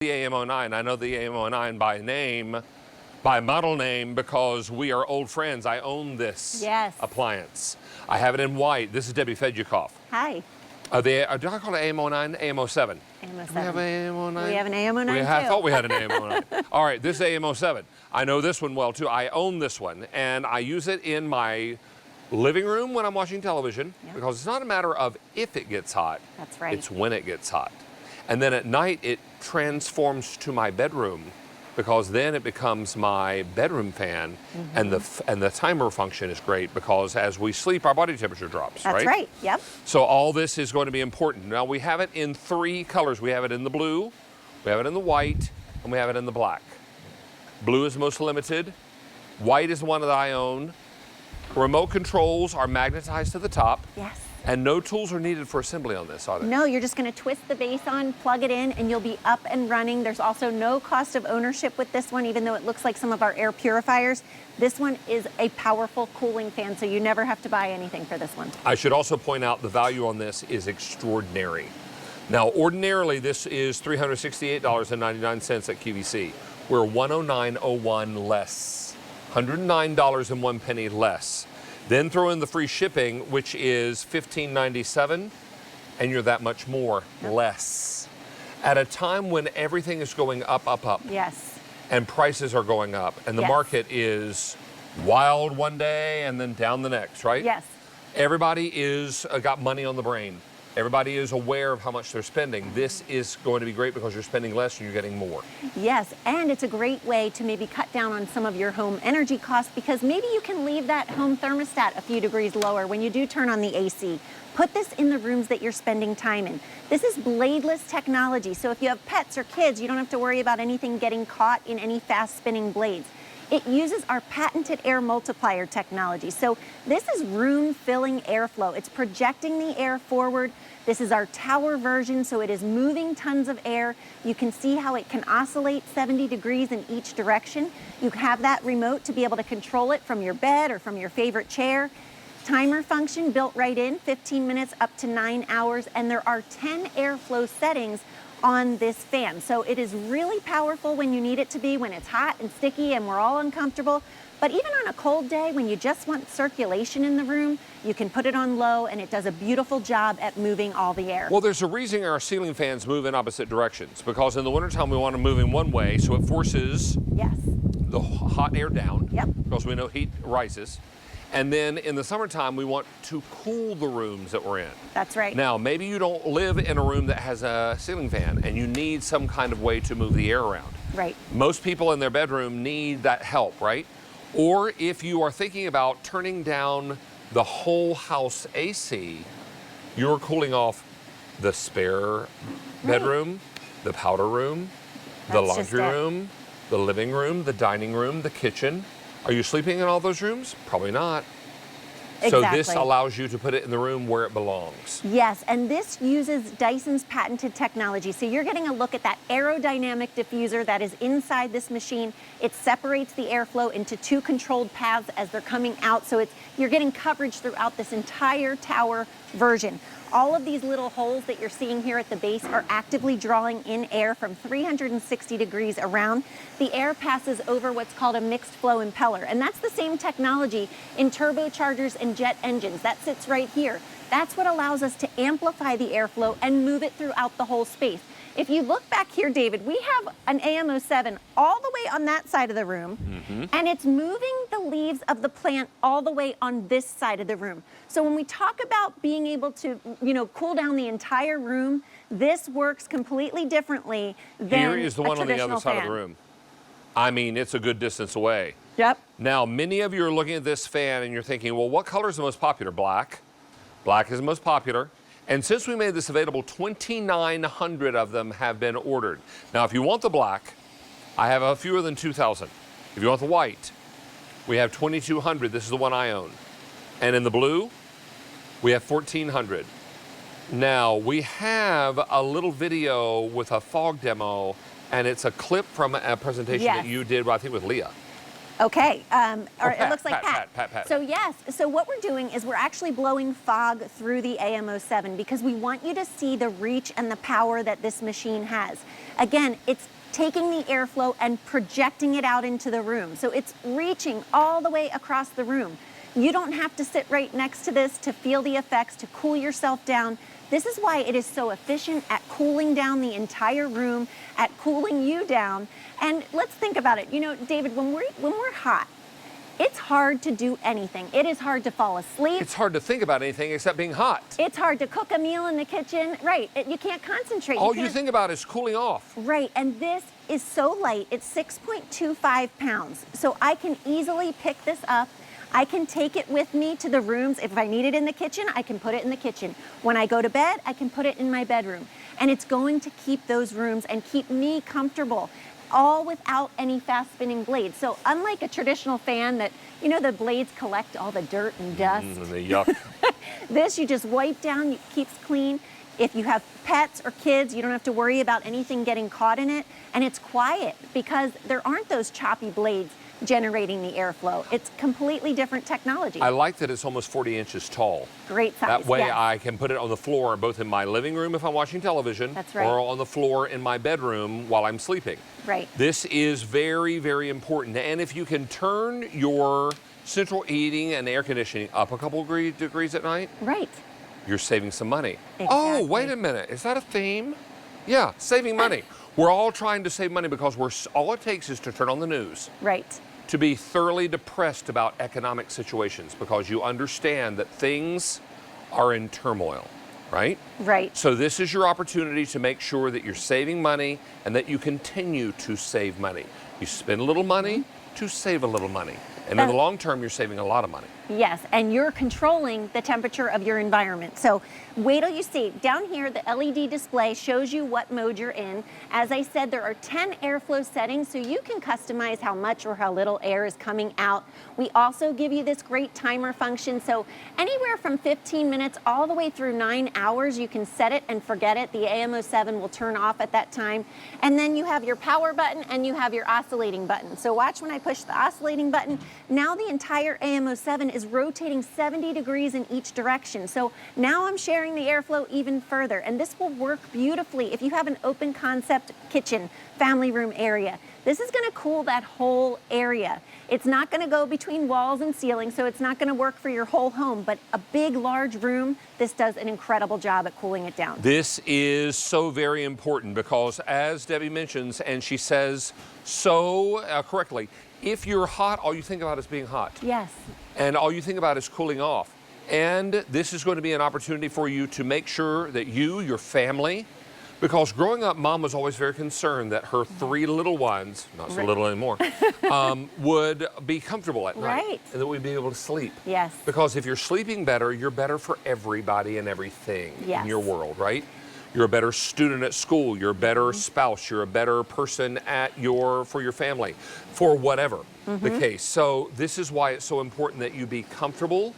The AM09. I know the AM09 by name, by model name, because we are old friends. I own this appliance. I have it in white. This is Debbie Fedjukoff. Hi. Do I call it AM09? AM07. AM07. Do we have an AM09? We have an AM09 too. I thought we had an AM09. All right, this is AM07. I know this one well too. I own this one, and I use it in my living room when I'm watching television, because it's not a matter of if it gets hot. That's right. It's when it gets hot. And then at night, it transforms to my bedroom, because then it becomes my bedroom fan, and the timer function is great, because as we sleep, our body temperature drops, right? That's right, yep. So all this is going to be important. Now, we have it in 3 colors. We have it in the blue, we have it in the white, and we have it in the black. Blue is the most limited. White is the one that I own. Remote controls are magnetized to the top. Yes. And no tools are needed for assembly on this, are there? No, you're just going to twist the base on, plug it in, and you'll be up and running. There's also no cost of ownership with this one, even though it looks like some of our air purifiers. This one is a powerful cooling fan, so you never have to buy anything for this one. I should also point out the value on this is extraordinary. Now, ordinarily, this is $368.99 at QVC. We're $109.01 less, $109.01 less. Then throw in the free shipping, which is $15.97, and you're that much more less. At a time when everything is going up, up, up. Yes. And prices are going up, and the market is wild one day and then down the next, right? Yes. Everybody is got money on the brain. Everybody is aware of how much they're spending. This is going to be great because you're spending less and you're getting more. Yes, and it's a great way to maybe cut down on some of your home energy costs, because maybe you can leave that home thermostat a few degrees lower when you do turn on the AC. Put this in the rooms that you're spending time in. This is bladeless technology, so if you have pets or kids, you don't have to worry about anything getting caught in any fast spinning blades. It uses our patented Air Multiplier technology. So this is room filling airflow. It's projecting the air forward. This is our tower version, so it is moving tons of air. You can see how it can oscillate 70 degrees in each direction. You have that remote to be able to control it from your bed or from your favorite chair. Timer function built right in, 15 minutes up to 9 hours, and there are 10 airflow settings on this fan. So it is really powerful when you need it to be, when it's hot and sticky and we're all uncomfortable. But even on a cold day when you just want circulation in the room, you can put it on low and it does a beautiful job at moving all the air. Well, there's a reason our ceiling fans move in opposite directions, because in the wintertime we want to move in one way, so it forces the hot air down, because we know heat rises. And then in the summertime, we want to cool the rooms that we're in. That's right. Now, maybe you don't live in a room that has a ceiling fan and you need some kind of way to move the air around. Right. Most people in their bedroom need that help, right? Or if you are thinking about turning down the whole house AC, you're cooling off the spare bedroom, the powder room, the laundry room, the living room, the dining room, the kitchen. Are you sleeping in all those rooms? Probably not. So this allows you to put it in the room where it belongs. Yes, and this uses Dyson's patented technology. So you're getting a look at that aerodynamic diffuser that is inside this machine. It separates the airflow into 2 controlled paths as they're coming out. So you're getting coverage throughout this entire tower version. All of these little holes that you're seeing here at the base are actively drawing in air from 360 degrees around. The air passes over what's called a mixed flow impeller, and that's the same technology in turbochargers and jet engines. That sits right here. That's what allows us to amplify the airflow and move it throughout the whole space. If you look back here, David, we have an AM07 all the way on that side of the room, and it's moving the leaves of the plant all the way on this side of the room. So when we talk about being able to, cool down the entire room, this works completely differently than Here is the one on the other side of the room. I mean, it's a good distance away. Yep. Now, many of you are looking at this fan and you're thinking, well, what color is the most popular? Black. Black is the most popular. And since we made this available, 2,900 of them have been ordered. Now, if you want the black, I have a fewer than 2,000. If you want the white, we have 2,200. This is the one I own. And in the blue, we have 1,400. Now, we have a little video with a fog demo, and it's a clip from a presentation that you did, I think, with Leah. Okay, or it looks like Pat. So yes, so what we're doing is we're actually blowing fog through the AM07 because we want you to see the reach and the power that this machine has. Again, it's taking the airflow and projecting it out into the room. So it's reaching all the way across the room. You don't have to sit right next to this to feel the effects, to cool yourself down. This is why it is so efficient at cooling down the entire room, at cooling you down. And let's think about it. You know, David, when we're hot, it's hard to do anything. It is hard to fall asleep. It's hard to think about anything except being hot. It's hard to cook a meal in the kitchen. Right, you can't concentrate. All you think about is cooling off. Right, and this is so light. It's 6.25 pounds. So I can easily pick this up. I can take it with me to the rooms. If I need it in the kitchen, I can put it in the kitchen. When I go to bed, I can put it in my bedroom. And it's going to keep those rooms and keep me comfortable, all without any fast spinning blades. So unlike a traditional fan that, you know, the blades collect all the dirt and dust. And the yuck. This you just wipe down, it keeps clean. If you have pets or kids, you don't have to worry about anything getting caught in it. And it's quiet because there aren't those choppy blades generating the airflow. It's completely different technology. I like that it's almost 40 inches tall. Great size. That way yes. I can put it on the floor, both in my living room if I'm watching television, That's right. or on the floor in my bedroom while I'm sleeping. Right. This is very, very important. And if you can turn your central heating and air conditioning up a couple degrees at night, Right. you're saving some money. Exactly. Oh, wait a minute. Is that a theme? Yeah, saving money. We're all trying to save money because all it takes is to turn on the news. Right. To be thoroughly depressed about economic situations because you understand that things are in turmoil, right? Right. So this is your opportunity to make sure that you're saving money and that you continue to save money. You spend a little money to save a little money. And in the long term, you're saving a lot of money. Yes, and you're controlling the temperature of your environment. So wait till you see. Down here, the LED display shows you what mode you're in. As I said, there are 10 airflow settings, so you can customize how much or how little air is coming out. We also give you this great timer function. So anywhere from 15 minutes all the way through 9 hours, you can set it and forget it. The AM07 will turn off at that time. And then you have your power button and you have your oscillating button. So watch when I push the oscillating button. Now the entire AM07 is rotating 70 degrees in each direction. So now I'm sharing the airflow even further, and this will work beautifully if you have an open concept kitchen, family room area. This is gonna cool that whole area. It's not gonna go between walls and ceilings, so it's not gonna work for your whole home, but a big, large room, this does an incredible job at cooling it down. This is so very important because as Debbie mentions, and she says so correctly, if you're hot, all you think about is being hot. Yes. And all you think about is cooling off. And this is going to be an opportunity for you to make sure that you, your family, because growing up, Mom was always very concerned that her 3 little ones, not so little anymore, would be comfortable at night. Right. And that we'd be able to sleep. Yes. Because if you're sleeping better, you're better for everybody and everything Yes. in your world, right? You're a better student at school. You're a better spouse. You're a better person for your family, for whatever the case. So this is why it's so important that you be comfortable,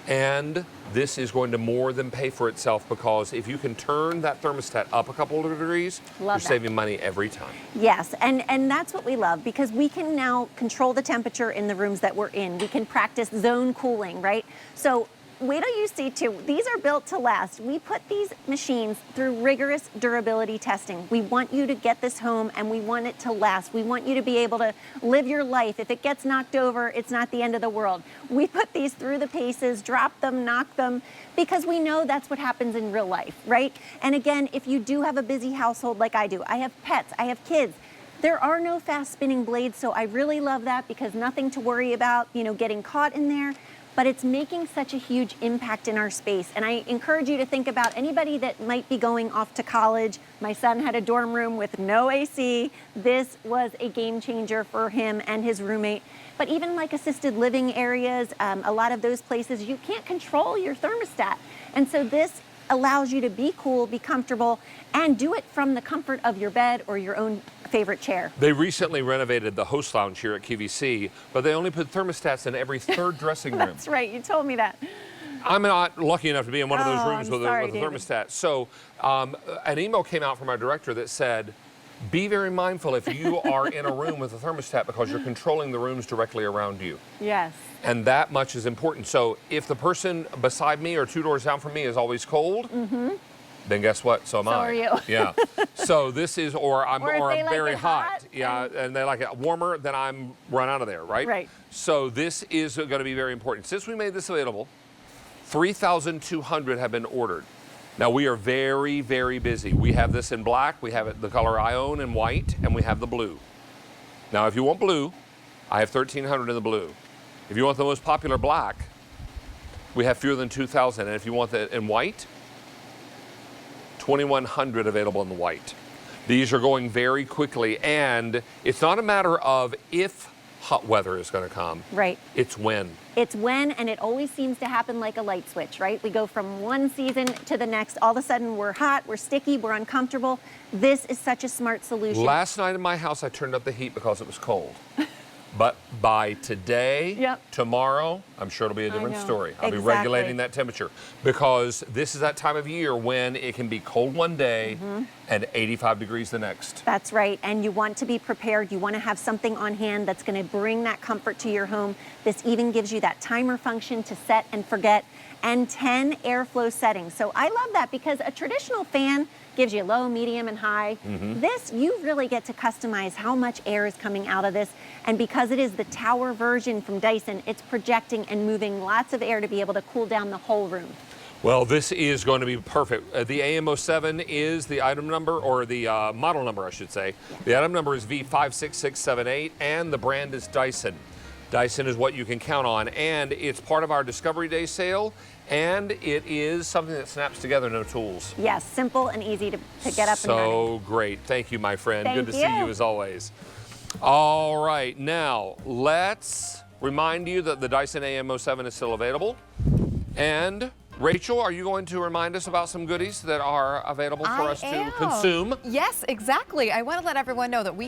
and this is going to more than pay for itself because if you can turn that thermostat up a couple of degrees, you're saving money every time. Yes, and that's what we love because we can now control the temperature in the rooms that we're in. We can practice zone cooling, right? So wait till you see too, these are built to last. We put these machines through rigorous durability testing. We want you to get this home and we want it to last. We want you to be able to live your life. If it gets knocked over, it's not the end of the world. We put these through the paces, drop them, knock them, because we know that's what happens in real life, right? And again, if you do have a busy household like I do, I have pets, I have kids, there are no fast spinning blades, so I really love that because nothing to worry about, you know, getting caught in there. But it's making such a huge impact in our space. And I encourage you to think about anybody that might be going off to college. My son had a dorm room with no AC. This was a game changer for him and his roommate. But even like assisted living areas, a lot of those places, you can't control your thermostat. And so this allows you to be cool, be comfortable, and do it from the comfort of your bed or your own favorite chair. They recently renovated the host lounge here at QVC, but they only put thermostats in every 3rd dressing room. That's right, you told me that. I'm not lucky enough to be in one of those rooms with a David. thermostat. So an email came out from our director that said, Be very mindful if you are in a room with a thermostat because you're controlling the rooms directly around you. Yes. And that much is important. So if the person beside me or 2 doors down from me is always cold, then guess what? So am I. So are you. Yeah. So this is, or I'm like very it hot. Yeah, and they like it warmer, then I'm run out of there, right? Right. So this is going to be very important. Since we made this available, 3,200 have been ordered. Now we are very, very busy. We have this in black, we have it the color I own in white, and we have the blue. Now if you want blue, I have 1,300 in the blue. If you want the most popular black, we have fewer than 2,000. And if you want that in white, 2,100 available in the white. These are going very quickly, and it's not a matter of if hot weather is going to come. Right. It's when. It's when, and it always seems to happen like a light switch, right? We go from one season to the next. All of a sudden, we're hot, we're sticky, we're uncomfortable. This is such a smart solution. Last night in my house, I turned up the heat because it was cold. But by today, tomorrow, I'm sure it'll be a different story. I'll be regulating that temperature because this is that time of year when it can be cold one day and 85 degrees the next. That's right, and you want to be prepared. You want to have something on hand that's going to bring that comfort to your home. This even gives you that timer function to set and forget, and 10 airflow settings. So I love that because a traditional fan gives you low, medium, and high. This, you really get to customize how much air is coming out of this. And because it is the tower version from Dyson, it's projecting and moving lots of air to be able to cool down the whole room. Well, this is going to be perfect. The AM07 is the item number, or the model number, I should say. The item number is V56678, and the brand is Dyson. Dyson is what you can count on, and it's part of our Discovery Day sale, and it is something that snaps together, no tools. Yes, simple and easy to get up and running. So great. Thank you, my friend. Thank Good to see you as always. All right, now let's remind you that the Dyson AM07 is still available. And Rachel, are you going to remind us about some goodies that are available for us to consume? Yes, exactly. I want to let everyone know that we